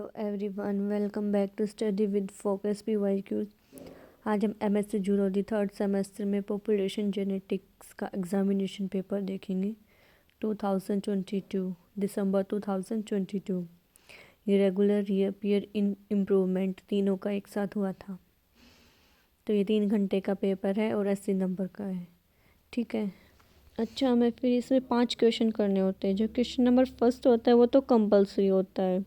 Hello everyone, welcome back to study with focus PYQs। आज हम MSc zoology third semester में population genetics का examination paper देखेंगे 2022 दिसंबर 2022। ये रेगुलर, रीअपीयर, इम्प्रूवमेंट तीनों का एक साथ हुआ था। तो ये 3 घंटे का पेपर है और 80 नंबर का है। ठीक है, अच्छा, हमें फिर इसमें 5 क्वेश्चन करने होते हैं। जो क्वेश्चन नंबर फर्स्ट होता है वो तो कंपलसरी होता है,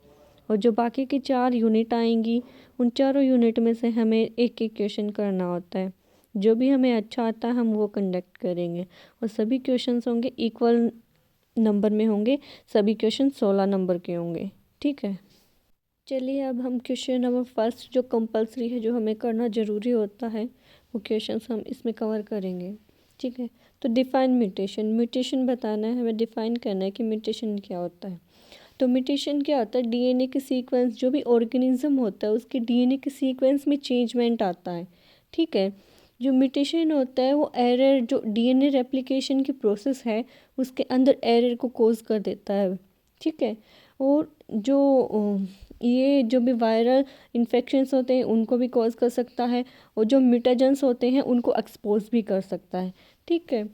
और जो बाकी की 4 यूनिट आएंगी उन चारों यूनिट में से हमें एक एक क्वेश्चन करना होता है। जो भी हमें अच्छा आता है हम वो कंडक्ट करेंगे, और सभी क्वेश्चंस होंगे इक्वल नंबर में होंगे। सभी क्वेश्चन 16 नंबर के होंगे। ठीक है, चलिए अब हम क्वेश्चन नंबर फर्स्ट जो कंपलसरी है, जो हमें करना ज़रूरी होता है, वो क्वेश्चंस हम इसमें कवर करेंगे। ठीक है, तो डिफाइन म्यूटेशन। म्यूटेशन बताना है, हमें डिफाइन करना है कि म्यूटेशन क्या होता है। तो म्यूटेशन क्या होता है? डीएनए के सीक्वेंस, जो भी ऑर्गेनिज्म होता है उसके डीएनए के सीक्वेंस में चेंजमेंट आता है। ठीक है, जो म्यूटेशन होता है वो एरर, जो डीएनए रेप्लिकेशन की प्रोसेस है उसके अंदर एरर को कोज कर देता है। ठीक है, और ये जो भी वायरल इन्फेक्शंस होते हैं उनको भी कॉज कर सकता है, और जो म्यूटेजेंस होते हैं उनको एक्सपोज भी कर सकता है। ठीक है,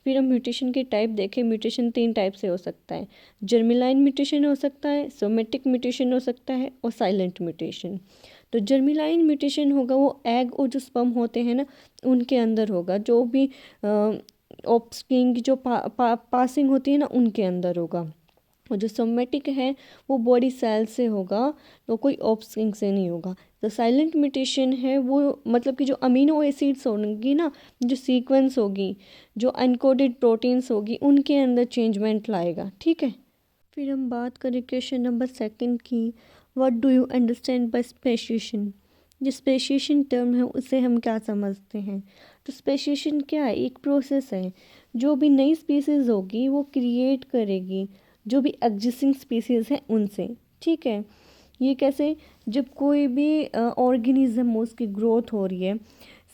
फिर हम म्यूटेशन के टाइप देखें। म्यूटेशन 3 टाइप से हो सकता है। जर्मिलाइन म्यूटेशन हो सकता है, सोमेटिक म्यूटेशन हो सकता है, और साइलेंट म्यूटेशन। तो जर्मिलाइन म्यूटेशन होगा वो एग और जो स्पर्म होते हैं ना उनके अंदर होगा। जो भी ऑफस्प्रिंग की जो पासिंग होती है ना उनके अंदर होगा। और जो सोमेटिक है वो बॉडी सेल से होगा, तो कोई ऑफस्प्रिंग से नहीं होगा। तो साइलेंट म्यूटेशन है वो मतलब कि जो अमीनो एसिड्स होंगी ना, जो सीक्वेंस होगी, जो अनकोडेड प्रोटीन्स होगी, उनके अंदर चेंजमेंट लाएगा। ठीक है, फिर हम बात करें क्वेश्चन नंबर सेकंड की। What do you understand by speciation? जो स्पेशिएशन टर्म है उसे हम क्या समझते हैं? तो स्पेशिएशन क्या है? एक प्रोसेस है। जो भी नई स्पीसीज होगी वो क्रिएट करेगी जो भी एग्जिस्टिंग स्पीसीज हैं उनसे। ठीक है, ये कैसे? जब कोई भी ऑर्गेनिज्म उसकी ग्रोथ हो रही है,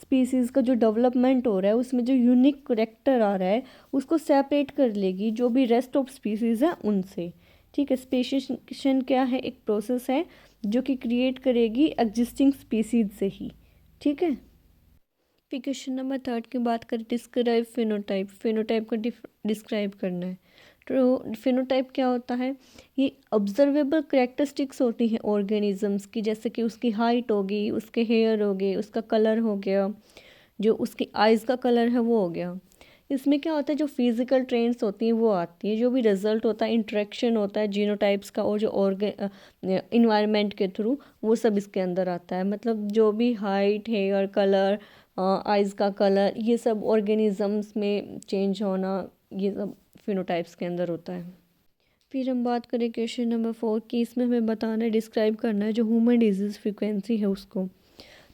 स्पीसीज़ का जो डेवलपमेंट हो रहा है उसमें जो यूनिक करेक्टर आ रहा है उसको सेपरेट कर लेगी जो भी रेस्ट ऑफ स्पीसीज़ हैं उनसे। ठीक है, स्पेशिएशन क्या है? एक प्रोसेस है जो कि क्रिएट करेगी एग्जिस्टिंग स्पीसीज से ही। ठीक है, फिर क्वेश्चन नंबर थर्ड की बात करें। Describe phenotype. फिनोटाइप को डिस्क्राइब करना है। तो फिनोटाइप क्या होता है? ये ऑब्जर्वेबल करेक्टरिस्टिक्स होती हैं ऑर्गेनिजम्स की, जैसे कि उसकी हाइट होगी, उसके हेयर हो गए, उसका कलर हो गया, जो उसकी आइज़ का कलर है वो हो गया। इसमें क्या होता है? जो फिजिकल ट्रेंड्स होती हैं वो आती है, जो भी रिजल्ट होता है, इंटरेक्शन होता है जीनोटाइप्स का और जो इन्वायरमेंट के थ्रू, वो सब इसके अंदर आता है। मतलब जो भी हाइट, हेयर कलर, आइज़ का कलर, ये सब ऑर्गेनिजम्स में चेंज होना, ये सब फिनोटाइप्स के अंदर होता है। फिर हम बात करें क्वेश्चन नंबर 4 की। इसमें हमें बताना है, डिस्क्राइब करना है जो ह्यूमन डिजीज़ फ्रिक्वेंसी है उसको।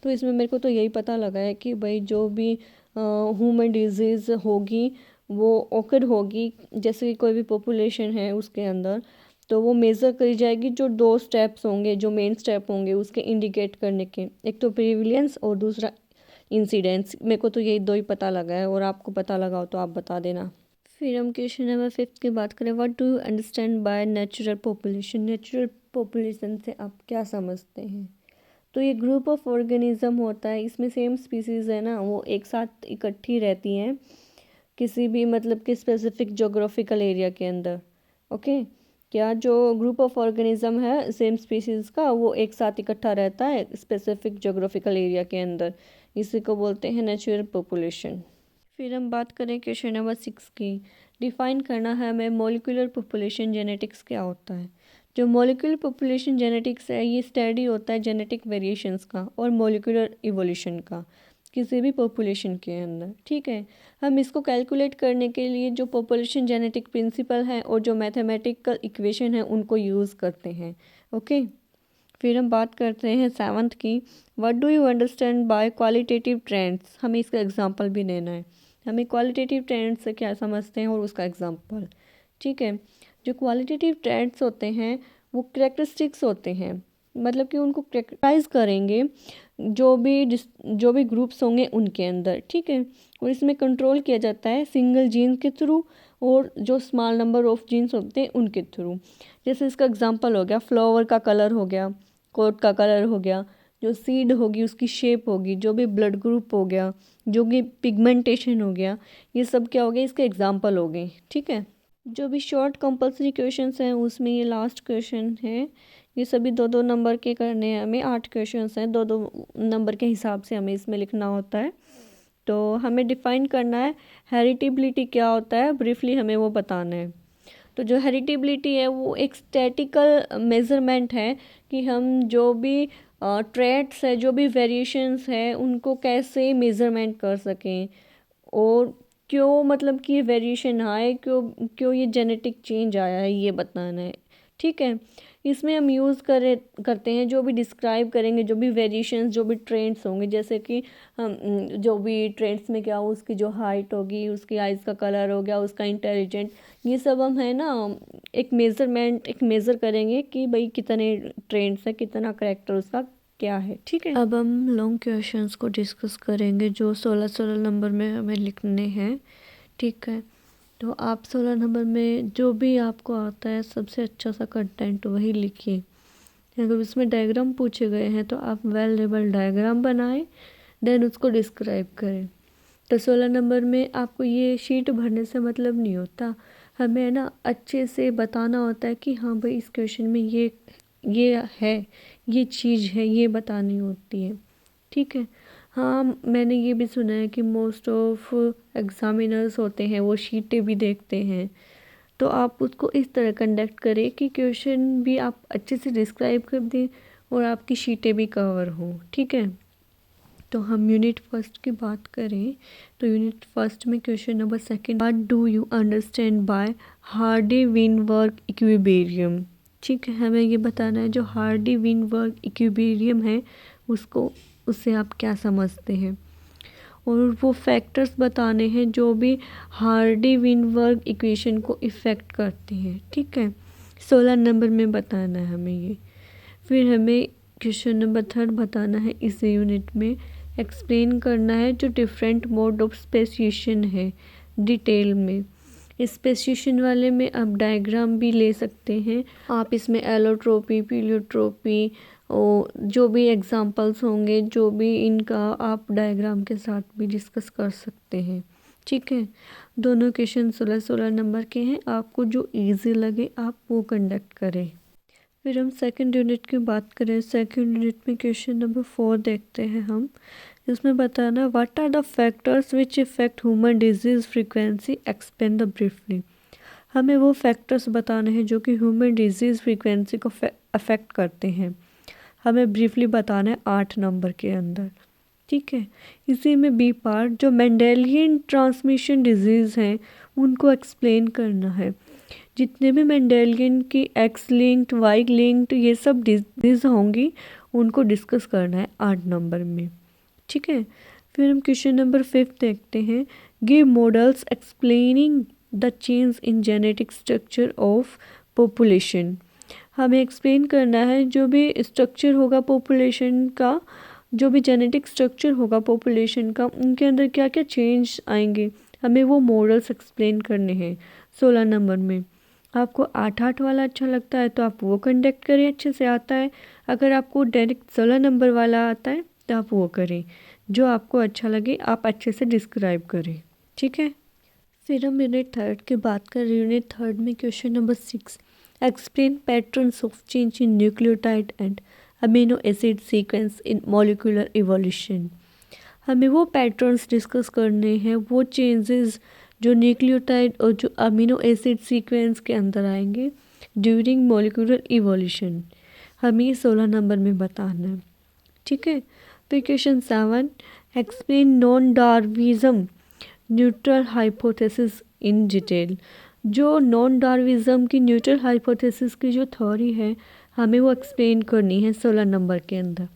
तो इसमें मेरे को तो यही पता लगा है कि भाई जो भी ह्यूमन डिजीज़ होगी वो ओकर होगी, जैसे कि कोई भी पॉपुलेशन है उसके अंदर, तो वो मेज़र करी जाएगी। जो 2 स्टेप्स होंगे, जो मेन स्टेप होंगे उसके इंडिकेट करने के, एक तो प्रीविलेंस और दूसरा इंसिडेंस। मेरे को तो यही 2 ही पता लगा है, और आपको पता लगा हो तो आप बता देना। फिर हम क्वेश्चन नंबर 5 की बात करें। What do you understand by natural population? Natural population से आप क्या समझते हैं? तो ये ग्रुप ऑफ ऑर्गेनिज्म होता है, इसमें सेम स्पीसीज़ है ना, वो एक साथ इकट्ठी रहती हैं किसी भी मतलब कि स्पेसिफिक जोग्राफिकल एरिया के अंदर। ओके, क्या जो ग्रुप ऑफ ऑर्गेनिज्म है सेम स्पीसीज़ का, वो एक साथ इकट्ठा रहता है स्पेसिफिक जोग्राफिकल एरिया के अंदर, इसी को बोलते हैं नेचुरल पॉपुलेशन। फिर हम बात करें क्वेश्चन नंबर 6 की। डिफाइन करना है हमें मॉलिक्यूलर पॉपुलेशन जेनेटिक्स क्या होता है? जो मॉलिक्यूलर पॉपुलेशन जेनेटिक्स है ये स्टडी होता है जेनेटिक वेरिएशंस का और मॉलिक्यूलर इवोल्यूशन का किसी भी पॉपुलेशन के अंदर। ठीक है, हम इसको कैलकुलेट करने के लिए जो पॉपुलेशन जेनेटिक प्रिंसिपल है और जो मैथमेटिकल इक्वेशन है उनको यूज़ करते हैं। ओके, फिर हम बात करते हैं 7th की। What do you understand by qualitative trends? हमें इसका एग्जांपल भी देना है। हमें क्वालिटेटिव ट्रेंड्स से क्या समझते हैं और उसका एग्जांपल। ठीक है, जो क्वालिटेटिव ट्रेंड्स होते हैं वो करेक्टरिस्टिक्स होते हैं मतलब कि उनको कैटेगराइज करेंगे जो भी ग्रुप्स होंगे उनके अंदर, ठीक है। और इसमें कंट्रोल किया जाता है सिंगल जीन के थ्रू और जो स्मॉल नंबर ऑफ जीन्स होते हैं उनके थ्रू। जैसे इसका एग्जांपल हो गया, फ्लावर का कलर हो गया, कोट का कलर हो गया, जो सीड होगी उसकी शेप होगी, जो भी ब्लड ग्रुप हो गया, जो भी पिगमेंटेशन हो गया, ये सब क्या हो गया, इसके एग्जांपल हो गए, ठीक है। जो भी शॉर्ट कंपल्सरी क्वेश्चंस हैं उसमें ये लास्ट क्वेश्चन है। ये सभी 2-2 नंबर के करने हैं हमें, 8 क्वेश्चंस हैं, 2-2 नंबर के हिसाब से हमें इसमें लिखना होता है। तो हमें डिफाइन करना है हेरिटेबिलिटी क्या होता है, ब्रीफली हमें वो बताना है। तो जो हेरिटेबिलिटी है वो एक स्टैटिकल मेज़रमेंट है कि हम जो भी ट्रेट्स है, जो भी वेरिएशंस है, उनको कैसे मेज़रमेंट कर सकें और क्यों, मतलब कि ये वेरिएशन आए, क्यों क्यों ये जेनेटिक चेंज आया है, ये बताना है, ठीक है। इसमें हम यूज़ करते हैं, जो भी डिस्क्राइब करेंगे, जो भी वेरिएशंस, जो भी ट्रेंड्स होंगे, जैसे कि हम जो भी ट्रेंड्स में क्या हो, उसकी जो हाइट होगी, उसकी आइज़ का कलर हो गया, उसका इंटेलिजेंट, ये सब हम है ना एक मेज़र करेंगे कि भाई कितने ट्रेंड्स है, कितना करेक्टर उसका क्या है, ठीक है। अब हम लॉन्ग क्वेश्चंस को डिस्कस करेंगे जो 16-16 नंबर में हमें लिखने हैं, ठीक है। तो आप 16 नंबर में जो भी आपको आता है सबसे अच्छा सा कंटेंट वही लिखिए। अगर उसमें डायग्राम पूछे गए हैं तो आप वेल लेबल डायग्राम बनाएं, देन उसको डिस्क्राइब करें। तो 16 नंबर में आपको ये शीट भरने से मतलब नहीं होता, हमें है ना अच्छे से बताना होता है कि हाँ भाई इस क्वेश्चन में ये है, ये चीज़ है, ये बतानी होती है, ठीक है। हाँ, मैंने ये भी सुना है कि मोस्ट ऑफ एग्जामिनर्स होते हैं वो शीटें भी देखते हैं, तो आप उसको इस तरह कंडक्ट करें कि क्वेश्चन भी आप अच्छे से डिस्क्राइब कर दें और आपकी शीटें भी कवर हों, ठीक है। तो हम यूनिट फर्स्ट की बात करें तो यूनिट फर्स्ट में question number 2, what do you understand by Hardy-Weinberg equilibrium, ठीक है। हमें ये बताना है जो हार्डी-विनबर्ग इक्विलिब्रियम है उससे आप क्या समझते हैं, और वो फैक्टर्स बताने हैं जो भी हार्डी-विनबर्ग इक्वेशन को इफ़ेक्ट करते हैं, ठीक है। 16 नंबर में बताना है हमें ये। फिर हमें क्वेश्चन नंबर 3 बताना है इस यूनिट में, एक्सप्लेन करना है जो डिफरेंट मोड ऑफ स्पेसिएशन है डिटेल में। स्पेसिएशन वाले में आप डायग्राम भी ले सकते हैं, आप इसमें एलोट्रोपी, पीलियोट्रोपी और जो भी एग्जांपल्स होंगे, जो भी इनका आप डायग्राम के साथ भी डिस्कस कर सकते हैं, ठीक है। दोनों क्वेश्चन 16-16 नंबर के हैं, आपको जो इजी लगे आप वो कंडक्ट करें। फिर हम सेकंड यूनिट की बात करें, सेकंड यूनिट में क्वेश्चन नंबर 4 देखते हैं हम। इसमें बताना what are the factors which effect human disease frequency, explain the briefly. हमें वो फैक्टर्स बताने हैं जो कि ह्यूमन डिजीज़ फ्रीक्वेंसी को अफेक्ट करते हैं, हमें ब्रीफली बताना है 8 नंबर के अंदर, ठीक है। इसी में बी पार्ट जो मेंडेलियन ट्रांसमिशन डिजीज़ हैं उनको एक्सप्लेन करना है, जितने भी मेंडेलियन की एक्स लिंक्ड, वाई लिंक्ड ये सब डिजीज़ होंगी उनको डिस्कस करना है 8 नंबर में, ठीक है। फिर हम क्वेश्चन नंबर 5 देखते हैं, give models explaining the change in genetic structure of population. हमें एक्सप्लेन करना है जो भी स्ट्रक्चर होगा पॉपुलेशन का, जो भी जेनेटिक स्ट्रक्चर होगा पॉपुलेशन का, उनके अंदर क्या क्या चेंज आएंगे, हमें वो मॉडल्स एक्सप्लेन करने हैं 16 नंबर में। आपको 8-8 वाला अच्छा लगता है तो आप वो कंडक्ट करें, अच्छे से आता है। अगर आपको डायरेक्ट 16 नंबर वाला आता है तो आप वो करें, जो आपको अच्छा लगे आप अच्छे से डिस्क्राइब करें, ठीक है। फिर हम यूनिट 3 की बात करें। यूनिट 3 में question number 6, explain patterns of change in nucleotide and amino acid sequence in molecular evolution. हमें वो पैटर्न्स डिस्कस करने हैं, वो चेंजेस जो न्यूक्लियोटाइड और जो अमीनो एसिड सीक्वेंस के अंदर आएंगे ड्यूरिंग मॉलिक्यूलर इवोल्यूशन, हमें 16 नंबर में बताना है, ठीक है। फिर question 7, explain non Darwinism neutral hypothesis in detail. जो नॉन डार्विज्म की न्यूट्रल हाइपोथेसिस की जो थ्योरी है हमें वो एक्सप्लेन करनी है 16 नंबर के अंदर।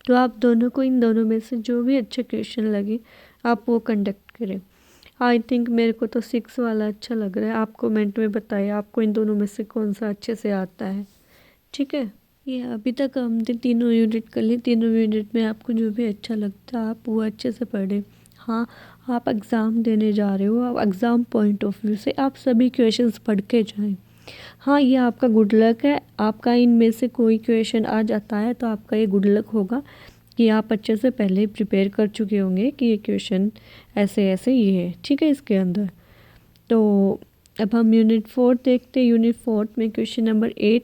तो आप दोनों को, इन दोनों में से जो भी अच्छा क्वेश्चन लगे आप वो कंडक्ट करें। आई थिंक मेरे को तो 6 वाला अच्छा लग रहा है, आप कमेंट में बताइए आपको इन दोनों में से कौन सा अच्छे से आता है, ठीक है। ये अभी तक हमने तीनों यूनिट कर ली। तीनों यूनिट में आपको जो भी अच्छा लगता है आप वो अच्छे से पढ़ें। हाँ, आप एग्ज़ाम देने जा रहे हो, आप एग्ज़ाम पॉइंट ऑफ व्यू से आप सभी क्वेश्चंस पढ़ के जाएं। हाँ, ये आपका गुड लक है। आपका इनमें से कोई क्वेश्चन आ जाता है तो आपका ये गुड लक होगा कि आप अच्छे से पहले ही प्रिपेयर कर चुके होंगे कि ये क्वेश्चन ऐसे ऐसे ये है, ठीक है, इसके अंदर। तो अब हम यूनिट 4 देखते हैं। यूनिट 4 में क्वेश्चन नंबर 8,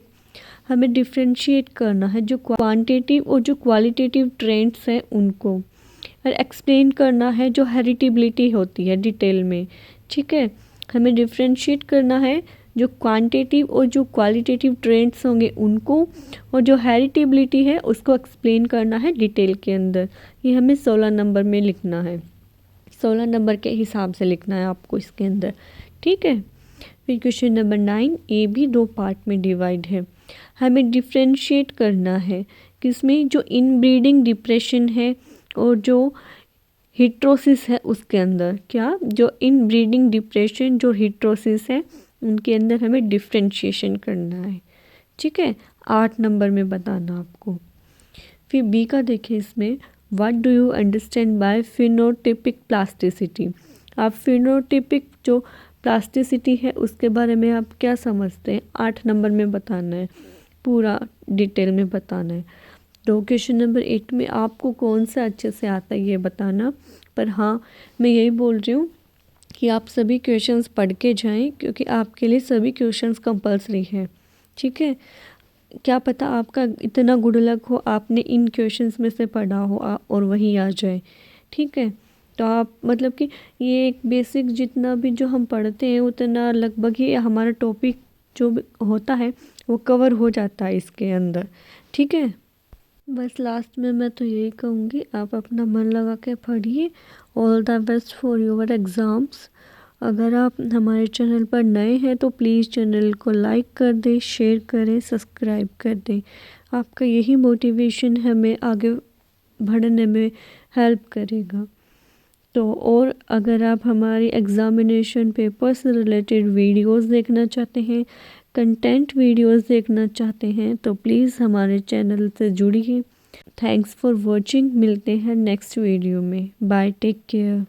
हमें डिफ्रेंशिएट करना है जो क्वांटिटेटिव और जो क्वालिटेटिव ट्रेंड्स हैं उनको, और एक्सप्लेन करना है जो हेरिटेबिलिटी होती है डिटेल में, ठीक है। हमें डिफ्रेंशिएट करना है जो क्वांटिटेटिव और जो क्वालिटेटिव ट्रेंड्स होंगे उनको, और जो हेरिटेबिलिटी है उसको एक्सप्लेन करना है डिटेल के अंदर। ये हमें 16 नंबर में लिखना है, 16 नंबर के हिसाब से लिखना है आपको इसके अंदर, ठीक है। फिर क्वेश्चन नंबर 9, ये भी 2 पार्ट में डिवाइड है। हमें डिफ्रेंशिएट करना है किसमें, जो इनब्रीडिंग डिप्रेशन है और जो हिट्रोसिस है उसके अंदर। क्या, जो इनब्रीडिंग डिप्रेशन जो हिट्रोसिस है उनके अंदर हमें डिफ्रेंशिएशन करना है, ठीक है। 8 नंबर में बताना आपको। फिर बी का देखें, इसमें what do you understand by phenotypic plasticity. आप फिनोटिपिक जो प्लास्टिसिटी है उसके बारे में आप क्या समझते हैं, 8 नंबर में बताना है, पूरा डिटेल में बताना है। तो क्वेश्चन नंबर 8 में आपको कौन सा अच्छे से आता है ये बताना। पर हाँ, मैं यही बोल रही हूँ कि आप सभी क्वेश्चंस पढ़ के जाएं क्योंकि आपके लिए सभी क्वेश्चंस कंपलसरी है, ठीक है। क्या पता आपका इतना गुड लक हो आपने इन क्वेश्चंस में से पढ़ा हो और वही आ जाए, ठीक है। तो आप मतलब कि ये एक बेसिक जितना भी जो हम पढ़ते हैं उतना लगभग ही हमारा टॉपिक जो भी होता है वो कवर हो जाता है इसके अंदर, ठीक है। बस लास्ट में मैं तो यही कहूँगी, आप अपना मन लगा के पढ़िए। All the best for your exams. अगर आप हमारे चैनल पर नए हैं तो प्लीज़ चैनल को लाइक कर दें, शेयर करें, सब्सक्राइब कर दें। आपका यही मोटिवेशन हमें आगे बढ़ने में हेल्प करेगा। तो और अगर आप हमारी एग्ज़ामिनेशन पेपर से रिलेटेड वीडियोस देखना चाहते हैं, कंटेंट वीडियोस देखना चाहते हैं तो प्लीज़ हमारे चैनल से जुड़िए। Thanks for watching. मिलते हैं नेक्स्ट वीडियो में। Bye, take care.